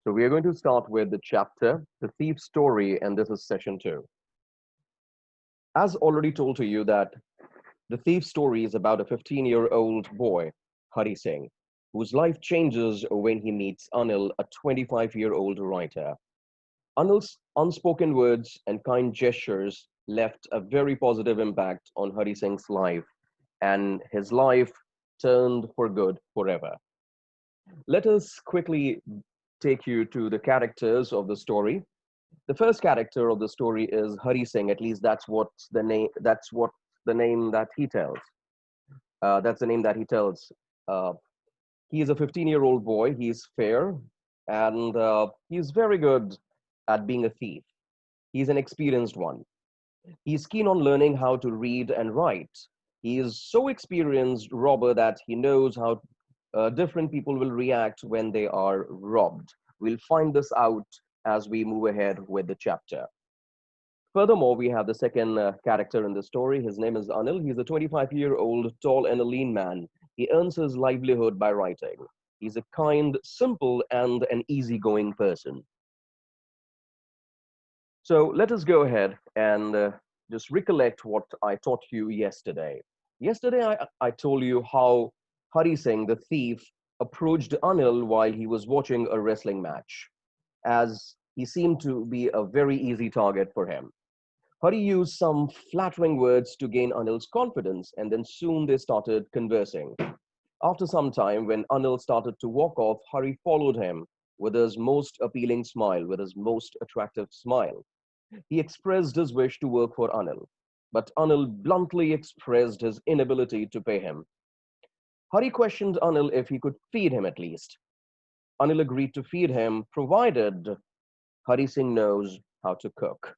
So we are going to start with the chapter, The Thief's Story, and this is session 2. As already told to you that The Thief's Story is about a 15-year-old boy, Hari Singh, whose life changes when he meets Anil, a 25-year-old writer. Anil's unspoken words and kind gestures left a very positive impact on Hari Singh's life, and his life turned for good forever. Let us quickly take you to the characters of the story. The first character of the story is Hari Singh. At least that's what the name. That's what the name that he tells. That's the name that he tells. Uh, he is a 15-year-old boy. He's fair, and he's very good at being a thief. He's an experienced one. He's keen on learning how to read and write. He is so experienced robber that he knows how different people will react when they are robbed. We'll find this out as we move ahead with the chapter. Furthermore, we have the second character in the story. His name is Anil. He's a 25-year-old, tall and a lean man. He earns his livelihood by writing. He's a kind, simple, and an easygoing person. So let us go ahead and just recollect what I taught you yesterday. Yesterday, I told you how Hari Singh, the thief, approached Anil while he was watching a wrestling match, as he seemed to be a very easy target for him. Hari used some flattering words to gain Anil's confidence, and then soon they started conversing. After some time, when Anil started to walk off, Hari followed him with his most appealing smile, with his most attractive smile. He expressed his wish to work for Anil, but Anil bluntly expressed his inability to pay him. Hari questioned Anil if he could feed him at least. Anil agreed to feed him, provided Hari Singh knows how to cook.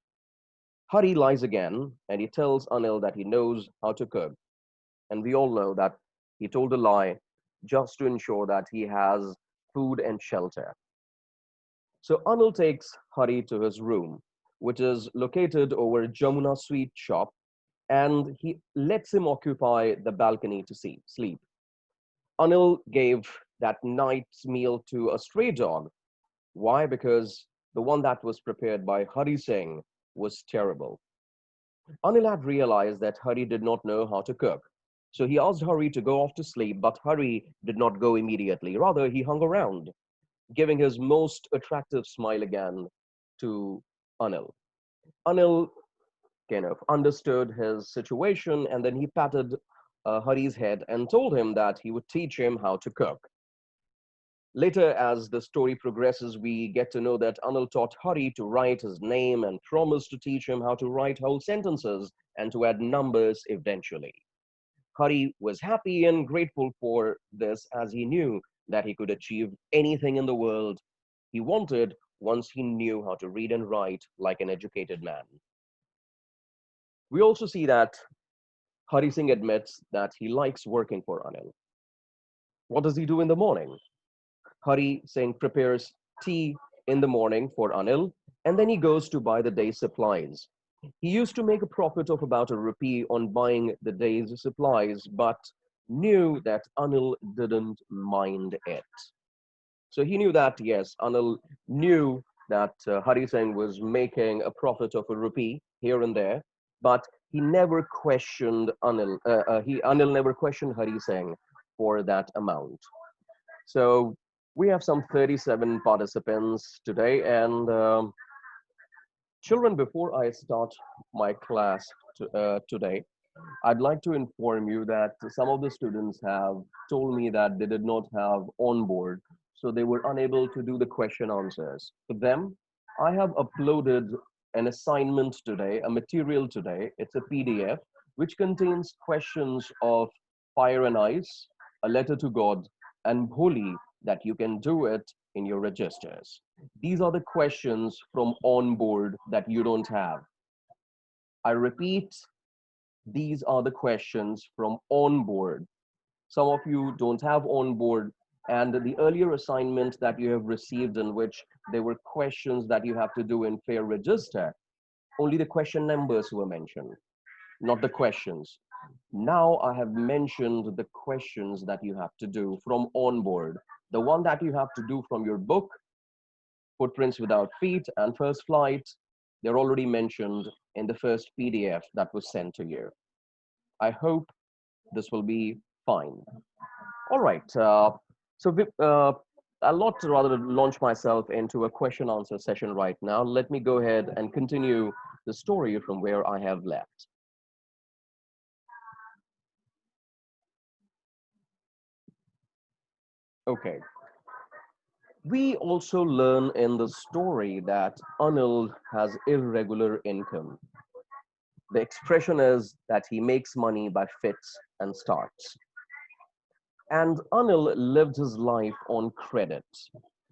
Hari lies again, and he tells Anil that he knows how to cook. And we all know that he told a lie just to ensure that he has food and shelter. So Anil takes Hari to his room, which is located over Jamuna Sweet Shop, and he lets him occupy the balcony to sleep. Anil gave that night's meal to a stray dog. Why? Because the one that was prepared by Hari Singh was terrible. Anil had realized that Hari did not know how to cook. So he asked Hari to go off to sleep, but Hari did not go immediately. Rather, he hung around, giving his most attractive smile again to Anil. Anil kind of understood his situation, and then he patted Hari's head and told him that he would teach him how to cook. Later, as the story progresses, we get to know that Anil taught Hari to write his name and promised to teach him how to write whole sentences and to add numbers eventually. Hari was happy and grateful for this, as he knew that he could achieve anything in the world he wanted once he knew how to read and write like an educated man. We also see that Hari Singh admits that he likes working for Anil. What does he do in the morning? Hari Singh prepares tea in the morning for Anil, and then he goes to buy the day's supplies. He used to make a profit of about ₹1 on buying the day's supplies, but knew that Anil didn't mind it. So he knew that, yes, Anil knew that Hari Singh was making a profit of ₹1 here and there, but he never questioned Anil. Anil never questioned Hari Singh for that amount. So we have some 37 participants today, and children, before I start my class today, I'd like to inform you that some of the students have told me that they did not have onboard, so they were unable to do the question answers. For them, I have uploaded an assignment today, a material today. It's a PDF, which contains questions of fire and ice, a letter to God, and holy, that you can do it in your registers. These are the questions from onboard that you don't have. I repeat, these are the questions from onboard. Some of you don't have onboard, and the earlier assignment that you have received, in which there were questions that you have to do in fair register, only the question numbers were mentioned, not the questions. Now I have mentioned the questions that you have to do from onboard. The one that you have to do from your book, Footprints without feet and first flight, they're already mentioned in the first PDF that was sent to you. I hope this will be fine. All right. I'd lot to rather launch myself into a question answer session right now. Let me go ahead and continue the story from where I have left. Okay. We also learn in the story that Anil has irregular income. The expression is that he makes money by fits and starts. And Anil lived his life on credit.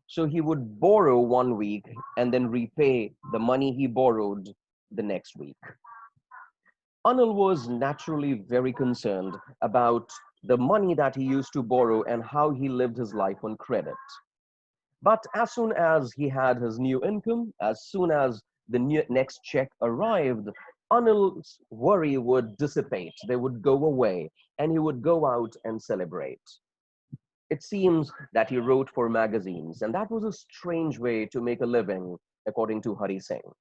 So he would borrow one week and then repay the money he borrowed the next week. Anil was naturally very concerned about the money that he used to borrow and how he lived his life on credit. But as soon as he had his new income, as soon as the next check arrived, Anil's worry would dissipate. They would go away and he would go out and celebrate. It seems that he wrote for magazines, and that was a strange way to make a living, according to Hari Singh.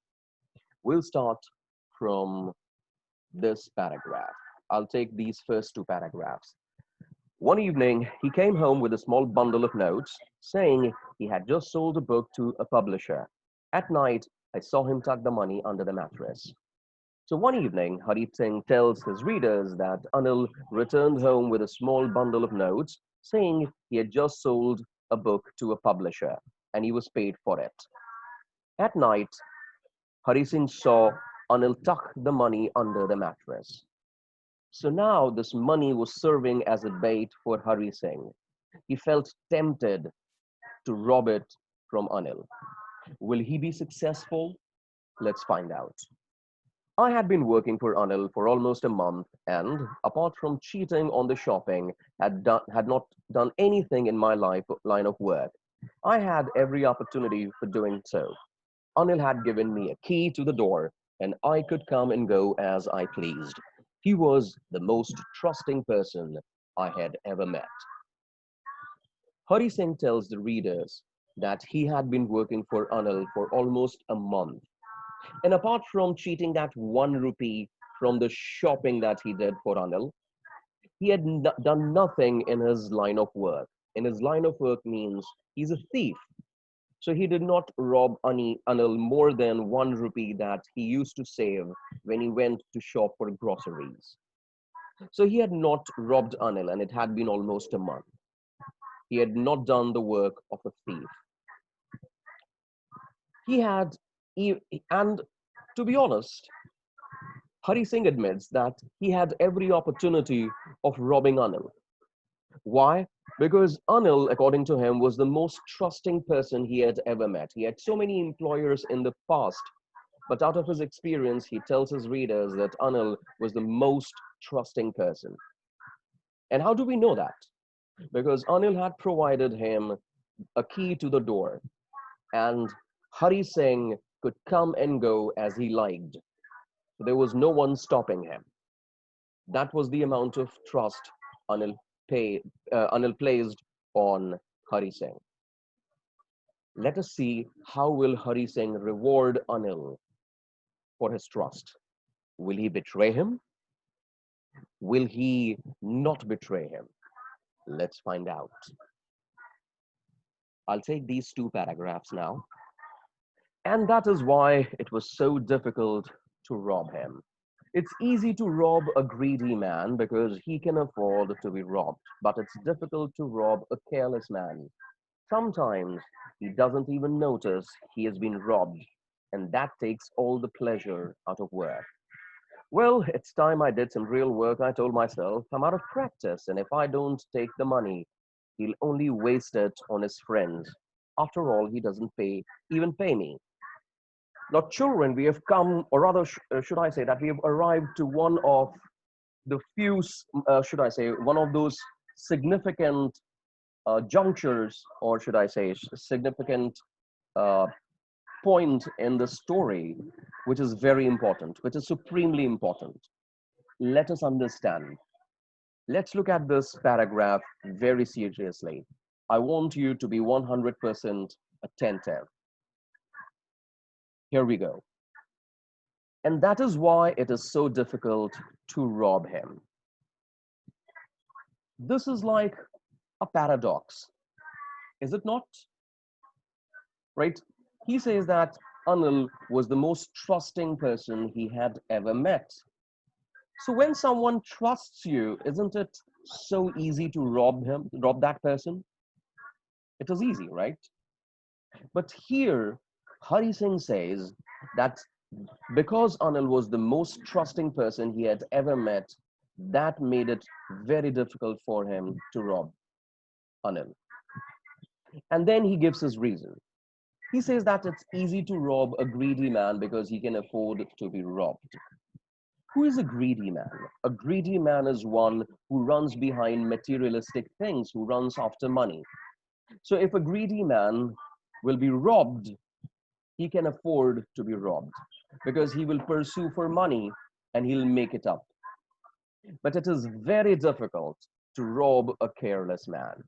We'll start from this paragraph. I'll take these first two paragraphs. One evening, he came home with a small bundle of notes, saying he had just sold a book to a publisher. At night, I saw him tuck the money under the mattress. So one evening, Hari Singh tells his readers that Anil returned home with a small bundle of notes, saying he had just sold a book to a publisher and he was paid for it. At night, Hari Singh saw Anil tuck the money under the mattress. So now this money was serving as a bait for Hari Singh. He felt tempted to rob it from Anil. Will he be successful? Let's find out. I had been working for Anil for almost a month and, apart from cheating on the shopping, had not done anything in my line of work. I had every opportunity for doing so. Anil had given me a key to the door and I could come and go as I pleased. He was the most trusting person I had ever met. Hari Singh tells the readers that he had been working for Anil for almost a month. And apart from cheating that 1 rupee from the shopping that he did for Anil, he had done nothing in his line of work. In his line of work means he's a thief. So he did not rob Anil more than 1 rupee that he used to save when he went to shop for groceries. So he had not robbed Anil and it had been almost a month. He had not done the work of a thief. He had, and to be honest, Hari Singh admits that he had every opportunity of robbing Anil. Why? Because Anil, according to him, was the most trusting person he had ever met. He had so many employers in the past, but out of his experience, he tells his readers that Anil was the most trusting person. And how do we know that? Because Anil had provided him a key to the door, and Hari Singh could come and go as he liked. There was no one stopping him. That was the amount of trust Anil, Anil placed on Hari Singh. Let us see how will Hari Singh reward Anil for his trust. Will he betray him? Will he not betray him? Let's find out. I'll take these two paragraphs now. And that is why it was so difficult to rob him. It's easy to rob a greedy man because he can afford to be robbed, but it's difficult to rob a careless man. Sometimes he doesn't even notice he has been robbed, and that takes all the pleasure out of work. Well, it's time I did some real work, I told myself. I'm out of practice, and if I don't take the money, he'll only waste it on his friends. After all, he doesn't even pay me. Now, children, we have come, or rather, should I say that we have arrived to one of the few, should I say, one of those significant junctures, or should I say, significant uh, point in the story, which is very important, which is supremely important. Let us understand. Let's look at this paragraph very seriously. I want you to be 100% attentive. Here we go. And that is why it is so difficult to rob him. This is like a paradox, is it not? Right? He says that Anil was the most trusting person he had ever met. So when someone trusts you, isn't it so easy to rob that person? It is easy, right? But here, Hari Singh says that because Anil was the most trusting person he had ever met, that made it very difficult for him to rob Anil. And then he gives his reason. He says that it's easy to rob a greedy man because he can afford to be robbed. Who is a greedy man? A greedy man is one who runs behind materialistic things, who runs after money. So if a greedy man will be robbed, he can afford to be robbed because he will pursue for money and he'll make it up. But it is very difficult to rob a careless man.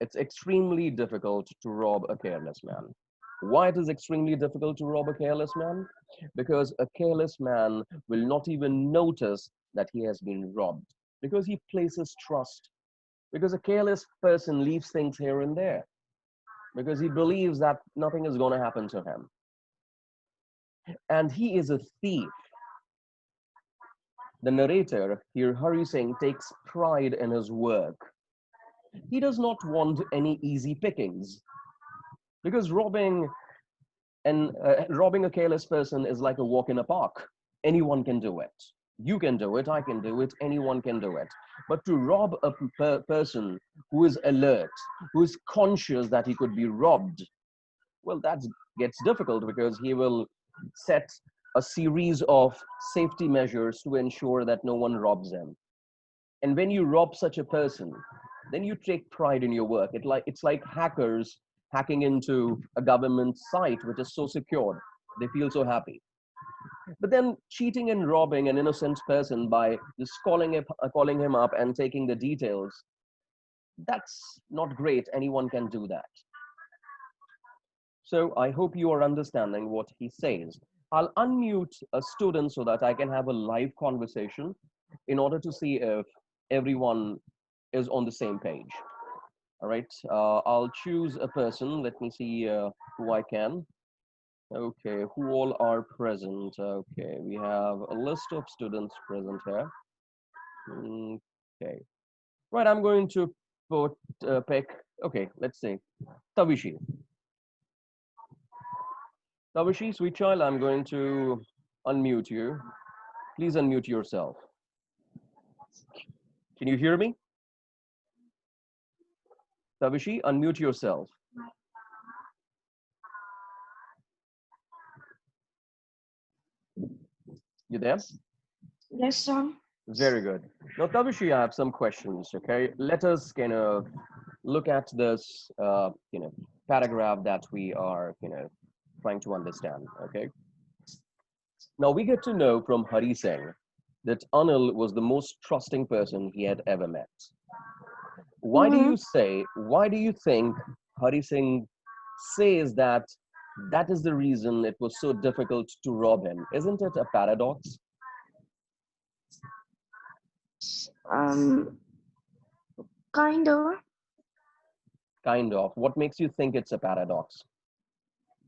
It's extremely difficult to rob a careless man. Why it is extremely difficult to rob a careless man? Because a careless man will not even notice that he has been robbed because he places trust. Because a careless person leaves things here and there because he believes that nothing is going to happen to him. And he is a thief. The narrator here, Hari Singh, takes pride in his work. He does not want any easy pickings because robbing a careless person is like a walk in a park. Anyone can do it. You can do it, I can do it, anyone can do it. But to rob a person who is alert, who is conscious that he could be robbed, well, that gets difficult because he will set a series of safety measures to ensure that no one robs him. And when you rob such a person, then you take pride in your work. It's like hackers hacking into a government site which is so secure. They feel so happy. But then cheating and robbing an innocent person by just calling him up and taking the details, that's not great. Anyone can do that. So I hope you are understanding what he says. I'll unmute a student so that I can have a live conversation in order to see if everyone is on the same page. All right, I'll choose a person. Let me see who I can. Okay, who all are present? Okay, we have a list of students present here. Okay, right, I'm going to pick, okay, let's see, Tavishi. Tavishi, sweet child, I'm going to unmute you. Please unmute yourself. Can you hear me? Tavishi, unmute yourself. You there? Yes, sir. Very good. Now, Tavishi, I have some questions, okay? Let us kind of look at this, paragraph that we are, trying to understand, okay? Now, we get to know from Hari Singh that Anil was the most trusting person he had ever met. Mm-hmm. Why do you think Hari Singh says that that is the reason it was so difficult to rob him? Isn't it a paradox? Um, kind of. Kind of. What makes you think it's a paradox?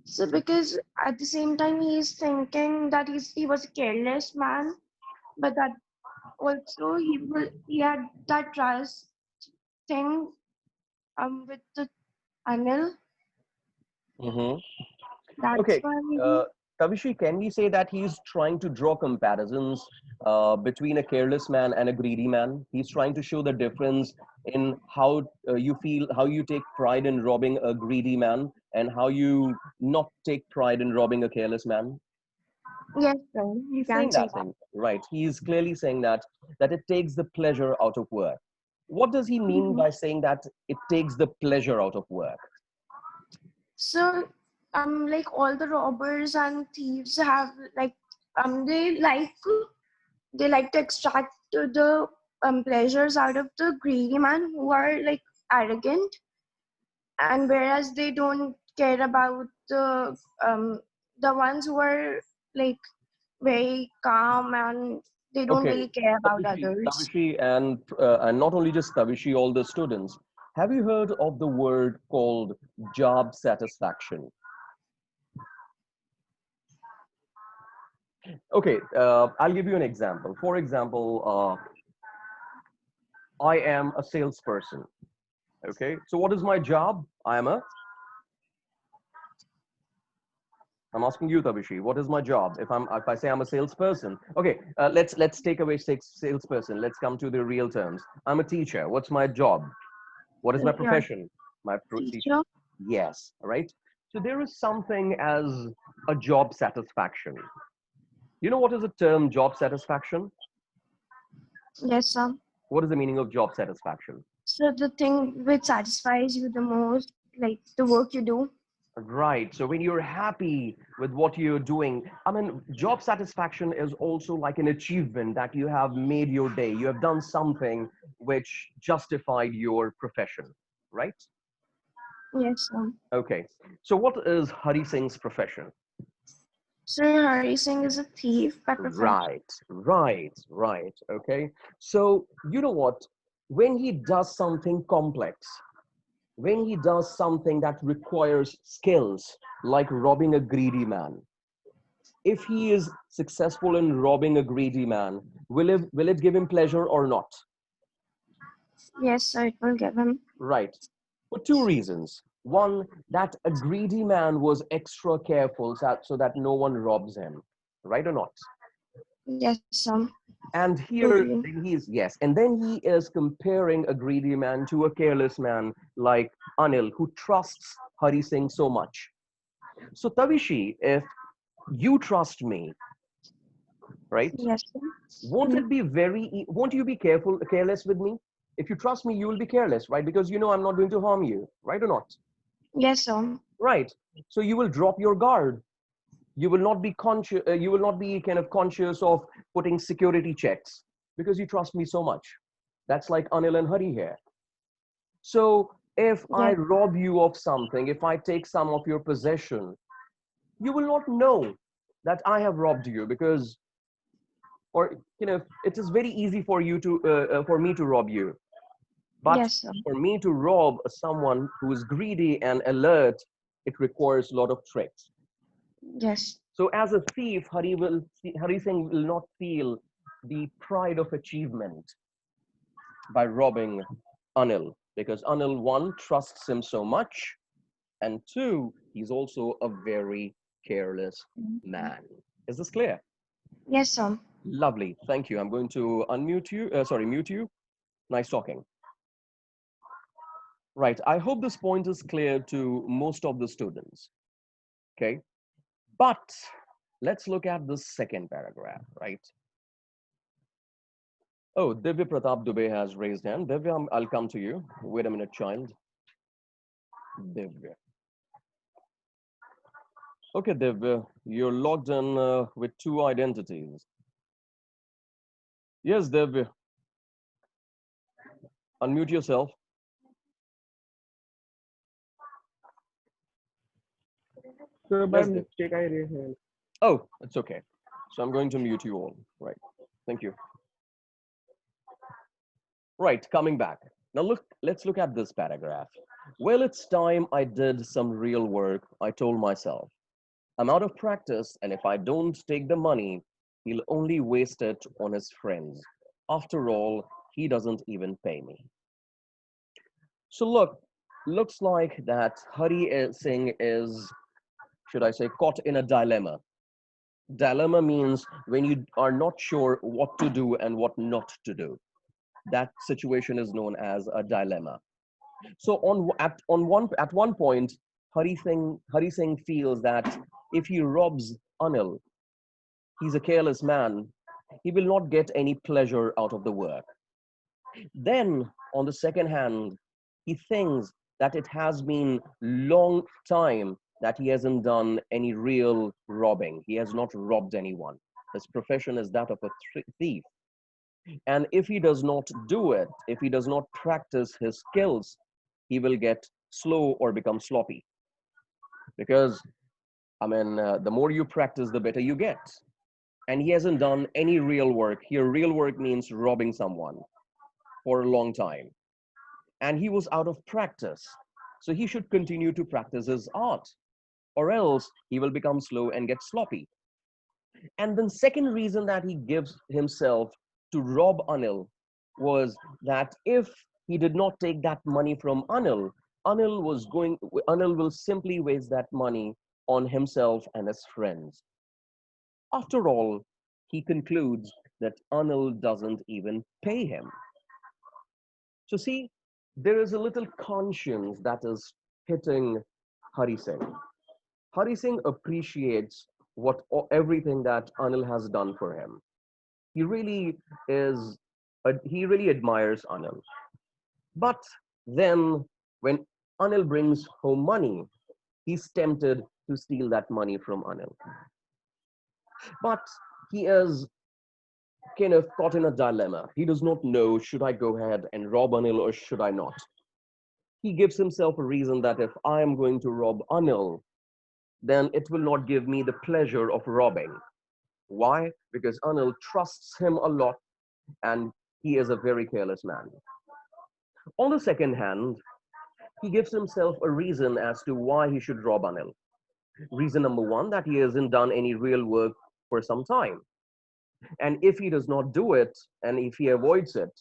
So because at the same time he's thinking that he was a careless man, but that also he had that trust thing with the Anil. Mm-hmm. That's Okay. why maybe. Uh, Tavishi, can we say that he's trying to draw comparisons between a careless man and a greedy man? He's trying to show the difference in how how you take pride in robbing a greedy man and how you not take pride in robbing a careless man. Yes, sir. You He's can saying say that that. thing, right? He's clearly saying that it takes the pleasure out of work. What does he mean Mhm. by saying that it takes the pleasure out of work? So like all the robbers and thieves have like they like to extract the pleasures out of the greedy man who are like arrogant, and whereas they don't care about the the ones who are like very calm and they don't Okay, really care about Tavishi, others. Tavishi, and not only just Tavishi, all the students. Have you heard of the word called job satisfaction? Okay, I'll give you an example. For example, I am a salesperson. Okay, so what is my job? I'm asking you, Tabishi, what is my job? If I say I'm a salesperson, okay, let's take away salesperson. Let's come to the real terms. I'm a teacher. What's my job? What is my You're a profession? Teacher. teacher. Yes, right. So there is something as a job satisfaction. You know what is the term job satisfaction? Yes, sir. What is the meaning of job satisfaction? So the thing which satisfies you the most, like the work you do. Right. So when you're happy with what you're doing, I mean, job satisfaction is also like an achievement that you have made your day. You have done something which justified your profession, right? Yes, sir. Okay. So what is Hari Singh's profession? Sir Hari Singh is a thief by profession. Right. Okay. So you know what? When he does something complex, when he does something that requires skills, like robbing a greedy man, if he is successful in robbing a greedy man, will it give him pleasure or not? Yes, sir, it will give him. Right. For two reasons. One, that a greedy man was extra careful so that no one robs him. Right or not? Yes, sir. And here Totally. then he is, yes, and then he is comparing a greedy man to a careless man like Anil, who trusts Hari Singh so much. So Tavishi, if you trust me, right? Yes, sir. Won't Mhm. it be won't you be careless with me? If you trust me, you will be careless, right? Because you know I'm not going to harm you, right or not? Yes, sir. Right. So you will drop your guard. You will not be conscious, you will not be kind of conscious of putting security checks because you trust me so much. That's like Anil and Hari here. So if I Yes, rob you of something, if I take some of your possession, you will not know that I have robbed you because, or it is very easy for you to for me to rob you. But yes, sir. for me to rob someone who is greedy and alert, it requires a lot of tricks. Yes, So as a thief, Hari Singh will not feel the pride of achievement by robbing Anil because Anil, one, trusts him so much, and two, he's also a very careless man. Is this clear? yes, sir. Lovely. Thank you. I'm going to unmute you. Sorry, mute you. Nice talking. Right. I hope this point is clear to most of the students. Okay. But let's look at the second paragraph, right? Oh, Divya Pratap Dubey has raised hand. Divya, I'll come to you. Wait a minute, child. Divya. Okay, Divya, you're logged in with two identities. Yes, Divya, unmute yourself. So by Yes, Div. mistake, I raised hand. Oh, it's okay. So I'm going to mute you all. Right. Thank you. Right, coming back. Now let's look at this paragraph. Well, it's time I did some real work, I told myself. I'm out of practice, and if I don't take the money, he'll only waste it on his friends. After all, he doesn't even pay me. So looks like that Singh is, should I say, caught in a dilemma. Dilemma means when you are not sure what to do and what not to do. That situation is known as a dilemma. So at one point, Hari Singh feels that if he robs Anil, he's a careless man. He will not get any pleasure out of the work. Then, on the second hand, he thinks that it has been long time that he hasn't done any real robbing. He has not robbed anyone. His profession is that of a thief. And if he does not do it, if he does not practice his skills, he will get slow or become sloppy. Because I mean, the more you practice, the better you get. And he hasn't done any real work. Here, real work means robbing someone for a long time. And he was out of practice. So he should continue to practice his art, or else he will become slow and get sloppy. And the second reason that he gives himself to rob Anil was that if he did not take that money from Anil, Anil will simply waste that money on himself and his friends. After all, he concludes that Anil doesn't even pay him. So see, there is a little conscience that is hitting Hari Singh. Hari Singh appreciates everything that Anil has done for him. He really is, he really admires Anil. But then when Anil brings home money, he's tempted to steal that money from Anil. But he is kind of caught in a dilemma. He does not know, should I go ahead and rob Anil or should I not? He gives himself a reason that if I am going to rob Anil, then it will not give me the pleasure of robbing. Why? Because Anil trusts him a lot and he is a very careless man. On the second hand, he gives himself a reason as to why he should rob Anil. Reason number one, that he hasn't done any real work for some time. And if he does not do it, and if he avoids it,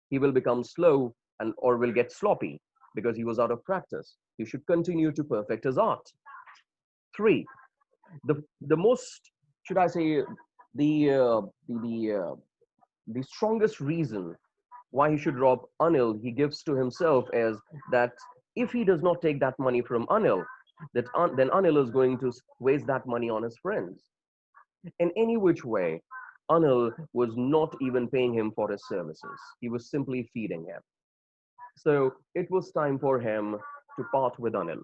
he will become slow and or will get sloppy because he was out of practice. He should continue to perfect his art. Three, the most, should I say, the uh, the the, uh, the strongest reason why he should rob Anil, he gives to himself is that if he does not take that money from Anil, then Anil is going to waste that money on his friends. In any which way, Anil was not even paying him for his services. He was simply feeding him. So it was time for him to part with Anil.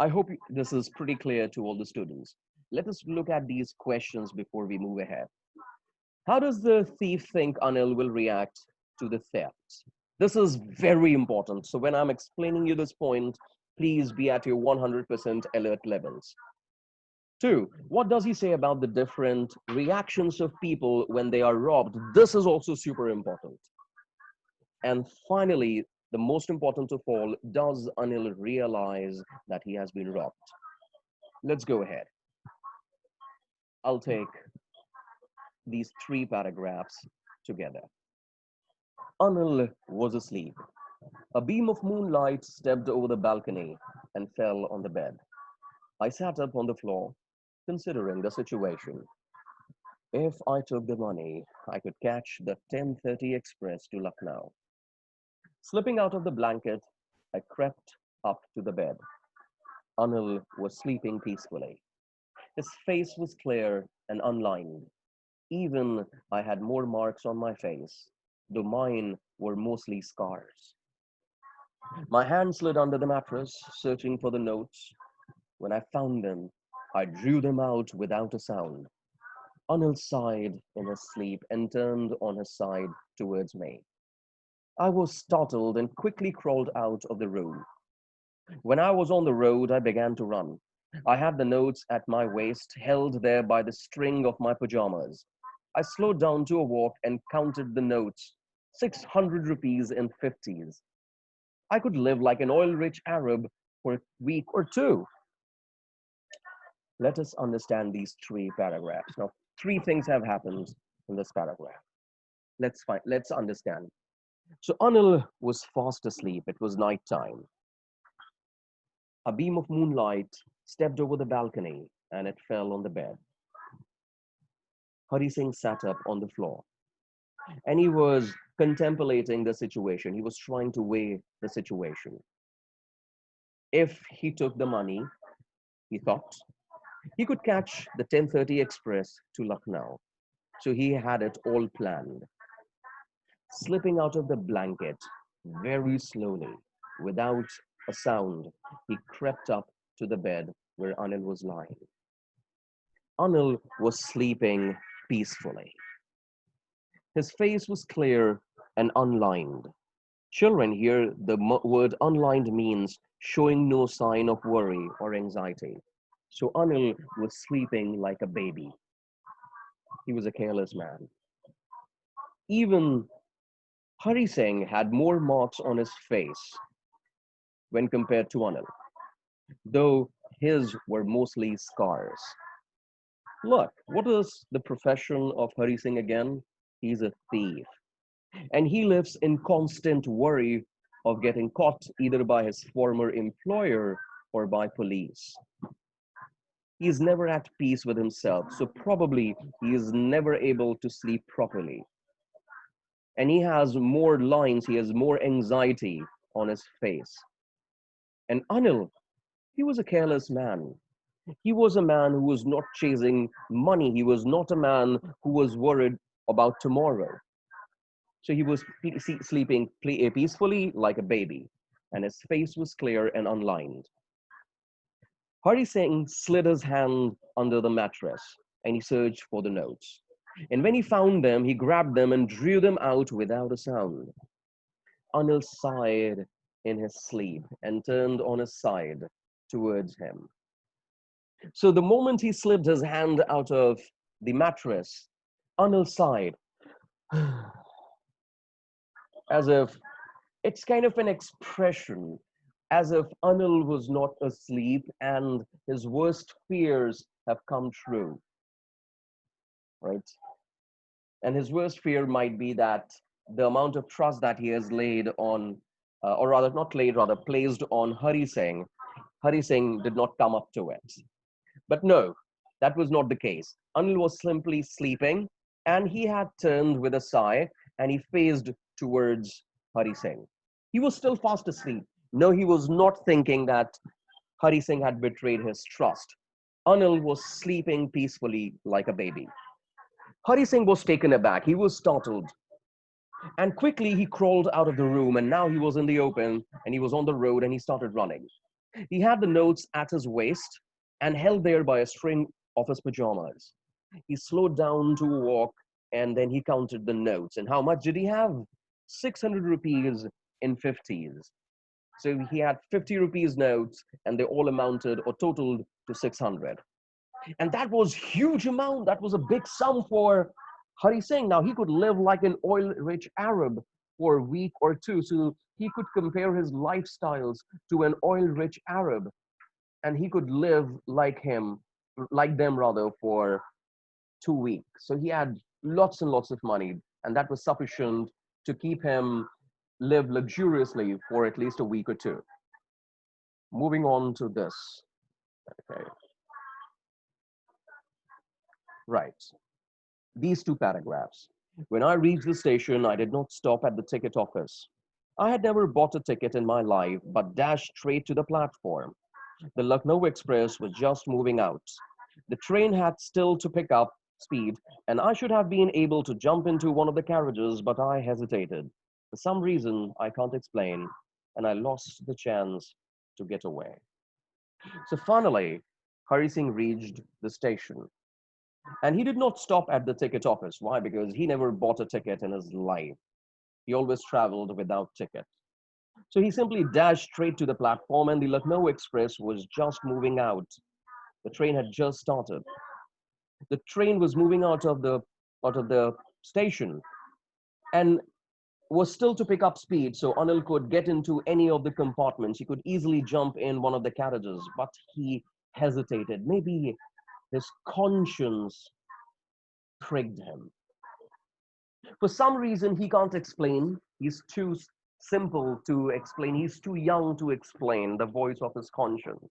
I hope this is pretty clear to all the students. Let us look at these questions before we move ahead. How does the thief think Anil will react to the theft? This is very important. So when I'm explaining you this point, please be at your 100% alert levels. Two, what does he say about the different reactions of people when they are robbed? This is also super important. And finally, the most important of all, does Anil realize that he has been robbed? Let's go ahead. I'll take these three paragraphs together. Anil was asleep. A beam of moonlight stepped over the balcony and fell on the bed. I sat up on the floor, considering the situation. If I took the money, I could catch the 10:30 express to Lucknow. Slipping out of the blanket, I crept up to the bed. Anil was sleeping peacefully. His face was clear and unlined. Even I had more marks on my face, though mine were mostly scars. My hand slid under the mattress, searching for the notes. When I found them, I drew them out without a sound. Anil sighed in his sleep and turned on his side towards me. I was startled and quickly crawled out of the room. When I was on the road, I began to run. I had the notes at my waist, held there by the string of my pajamas. I slowed down to a walk and counted the notes, 600 rupees in 50s. I could live like an oil-rich Arab for a week or two. Let us understand these three paragraphs. Now, three things have happened in this paragraph. Let's understand. So Anil was fast asleep. It was night time. A beam of moonlight stepped over the balcony and it fell on the bed. Hari Singh sat up on the floor and he was contemplating the situation. He was trying to weigh the situation. If he took the money, he thought, he could catch the 10:30 express to Lucknow. So he had it all planned. Slipping out of the blanket very slowly, without a sound, he crept up to the bed where Anil was lying. Anil was sleeping peacefully. His face was clear and unlined. Children, here the word unlined means showing no sign of worry or anxiety. So Anil was sleeping like a baby. He was a careless man. Even Hari Singh had more marks on his face when compared to Anil, though his were mostly scars. Look, what is the profession of Hari Singh again? He's a thief. And he lives in constant worry of getting caught either by his former employer or by police. He is never at peace with himself, so probably he is never able to sleep properly. And he has more lines, he has more anxiety on his face. And Anil, he was a careless man. He was a man who was not chasing money. He was not a man who was worried about tomorrow. So he was sleeping peacefully like a baby, and his face was clear and unlined. Hari Singh slid his hand under the mattress and he searched for the notes. And when he found them, he grabbed them and drew them out without a sound. Anil sighed in his sleep and turned on his side towards him. So the moment he slipped his hand out of the mattress, Anil sighed as if it's kind of an expression, as if Anil was not asleep and his worst fears have come true, right? And his worst fear might be that the amount of trust that he has laid on, or rather not laid, rather placed on Hari Singh did not come up to it. But no, that was not the case. Anil was simply sleeping and he had turned with a sigh and he faced towards Hari Singh. He was still fast asleep. No, he was not thinking that Hari Singh had betrayed his trust. Anil was sleeping peacefully like a baby. Hari Singh was taken aback. He was startled. And quickly he crawled out of the room and now he was in the open and he was on the road and he started running. He had the notes at his waist and held there by a string of his pajamas. He slowed down to walk and then he counted the notes. And how much did he have? 600 rupees in 50s. So he had 50 rupees notes and they all amounted or totaled to 600. And that was huge amount. That was a big sum for Hari Singh. Now he could live like an oil-rich Arab for a week or two. So he could compare his lifestyles to an oil-rich Arab and he could live like them rather, for 2 weeks. So he had lots and lots of money, and that was sufficient to keep him live luxuriously for at least a week or two. Moving on to this. Okay, right. These two paragraphs. When I reached the station, I did not stop at the ticket office. I had never bought a ticket in my life, but dashed straight to the platform. The Lucknow Express was just moving out. The train had still to pick up speed, and I should have been able to jump into one of the carriages, but I hesitated. For some reason I can't explain, and I lost the chance to get away. So finally, Hari Singh reached the station. And he did not stop at the ticket office. Why? Because he never bought a ticket in his life. He always traveled without ticket. So he simply dashed straight to the platform, and the Lucknow Express was just moving out. The train had just started. The train was moving out of the station and was still to pick up speed, so Anil could get into any of the compartments. He could easily jump in one of the carriages, but he hesitated. Maybe his conscience pricked him. For some reason he can't explain. He's too simple to explain. He's too young to explain the voice of his conscience.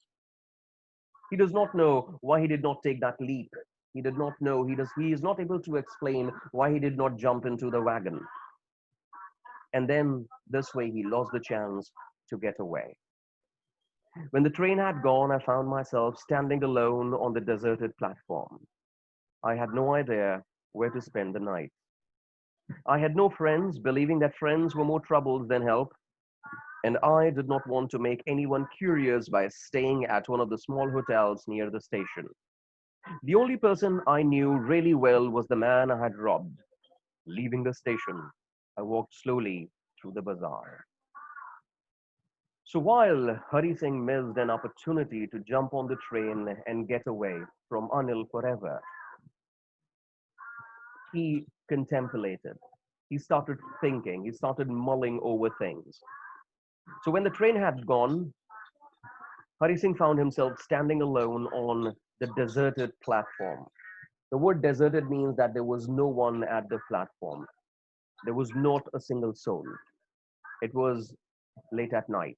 He does not know why he did not take that leap. He did not know. He is not able to explain why he did not jump into the wagon. And then this way he lost the chance to get away. When the train had gone, I found myself standing alone on the deserted platform. I had no idea where to spend the night. I had no friends, believing that friends were more troubles than help, and I did not want to make anyone curious by staying at one of the small hotels near the station. The only person I knew really well was the man I had robbed. Leaving the station, I walked slowly through the bazaar. So while Hari Singh missed an opportunity to jump on the train and get away from Anil forever, he contemplated. He started thinking, he started mulling over things. So when the train had gone, Hari Singh found himself standing alone on the deserted platform. The word deserted means that there was no one at the platform. There was not a single soul. It was late at night.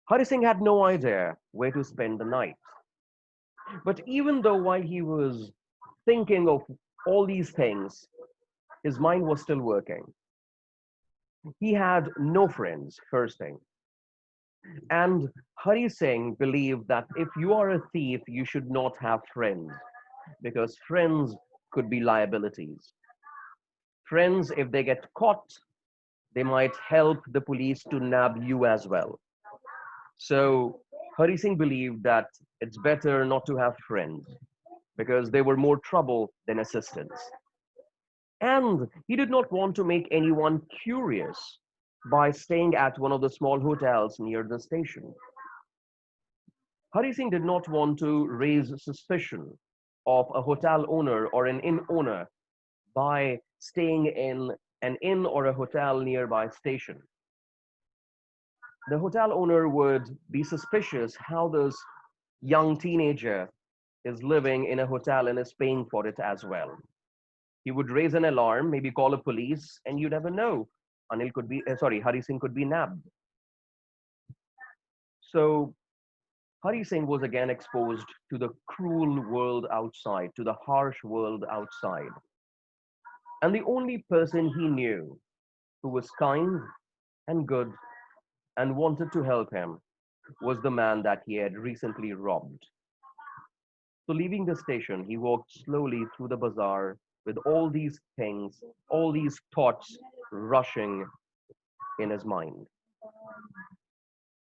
Hari Singh had no idea where to spend the night. But even though while he was thinking of all these things, his mind was still working. He had no friends, first thing. And Hari Singh believed that if you are a thief, you should not have friends because friends could be liabilities. Friends, if they get caught, they might help the police to nab you as well. So Hari Singh believed that it's better not to have friends because they were more trouble than assistance. And he did not want to make anyone curious by staying at one of the small hotels near the station. Hari Singh did not want to raise suspicion of a hotel owner or an inn owner by staying in an inn or a hotel nearby station. The hotel owner would be suspicious how this young teenager is living in a hotel and is paying for it as well. He would raise an alarm, maybe call a police, and you never know. Hari Singh could be nabbed. So Hari Singh was again exposed to the cruel world outside, to the harsh world outside. And the only person he knew who was kind and good and wanted to help him was the man that he had recently robbed. So leaving the station, he walked slowly through the bazaar with all these things, all these thoughts rushing in his mind.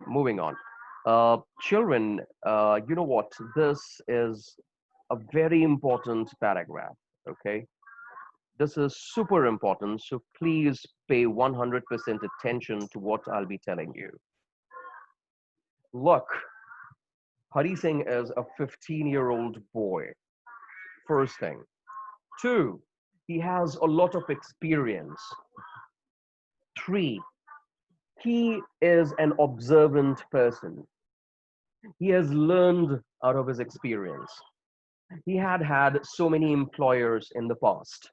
Moving on. Children, you know what? This is a very important paragraph, okay? This is super important, so please pay 100% attention to what I'll be telling you. Look, Hari Singh is a 15-year-old boy, first thing. Two, he has a lot of experience. Three, he is an observant person. He has learned out of his experience. He had so many employers in the past.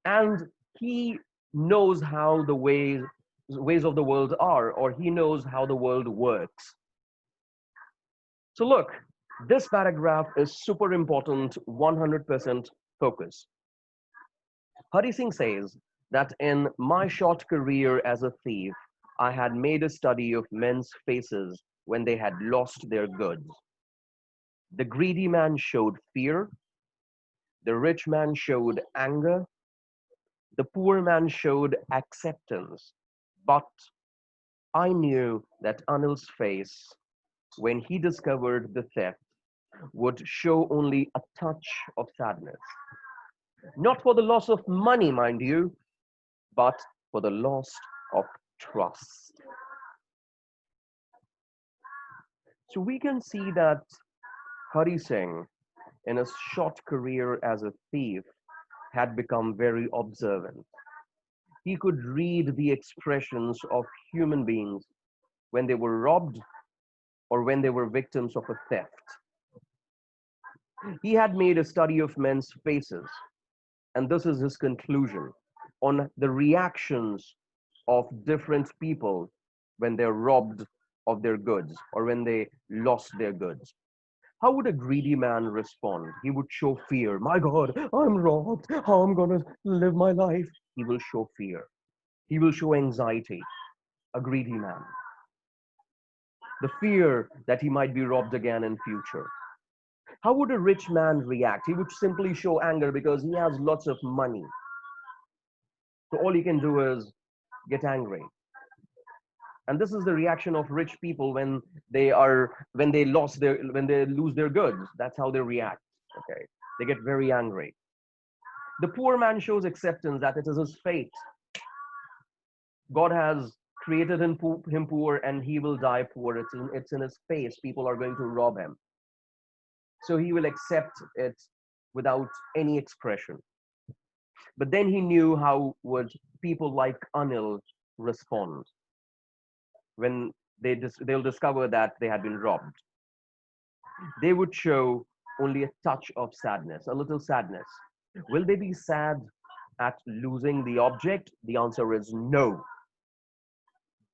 And he knows how the ways of the world are, or he knows how the world works. So look, this paragraph is super important, 100% focus. Hari Singh says that in my short career as a thief, I had made a study of men's faces when they had lost their goods. The greedy man showed fear, the rich man showed anger, the poor man showed acceptance. But I knew that Anil's face, when he discovered the theft, would show only a touch of sadness. Not for the loss of money, mind you, but for the loss of trust. So we can see that Hari Singh, in his short career as a thief, had become very observant. He could read the expressions of human beings when they were robbed or when they were victims of a theft. He had made a study of men's faces, and this is his conclusion on the reactions of different people when they're robbed of their goods or when they lost their goods. How would a greedy man respond? He would show fear. My God, I'm robbed. How am I going to live my life? He will show fear. He will show anxiety. A greedy man. The fear that he might be robbed again in future. How would a rich man react? He would simply show anger because he has lots of money. So all he can do is get angry. And this is the reaction of rich people when they lose their goods. That's how they react. Okay. They get very angry. The poor man shows acceptance that it is his fate. God has created him poor and he will die poor. It's in his face. People are going to rob him. So he will accept it without any expression. But then he knew how would people like Anil respond when they'll discover that they had been robbed. They would show only a touch of sadness, a little sadness. Will they be sad at losing the object? The answer is no.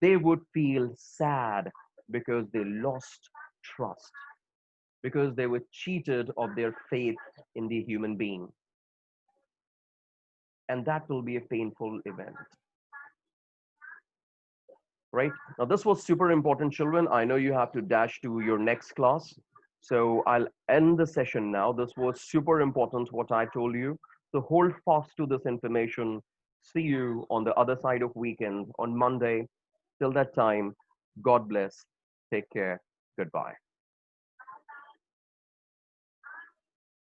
They would feel sad because they lost trust, because they were cheated of their faith in the human being. And that will be a painful event, right? Now, this was super important, children. I know you have to dash to your next class. So I'll end the session now. This was super important, what I told you. So hold fast to this information. See you on the other side of weekend on Monday. Till that time, God bless. Take care. Goodbye.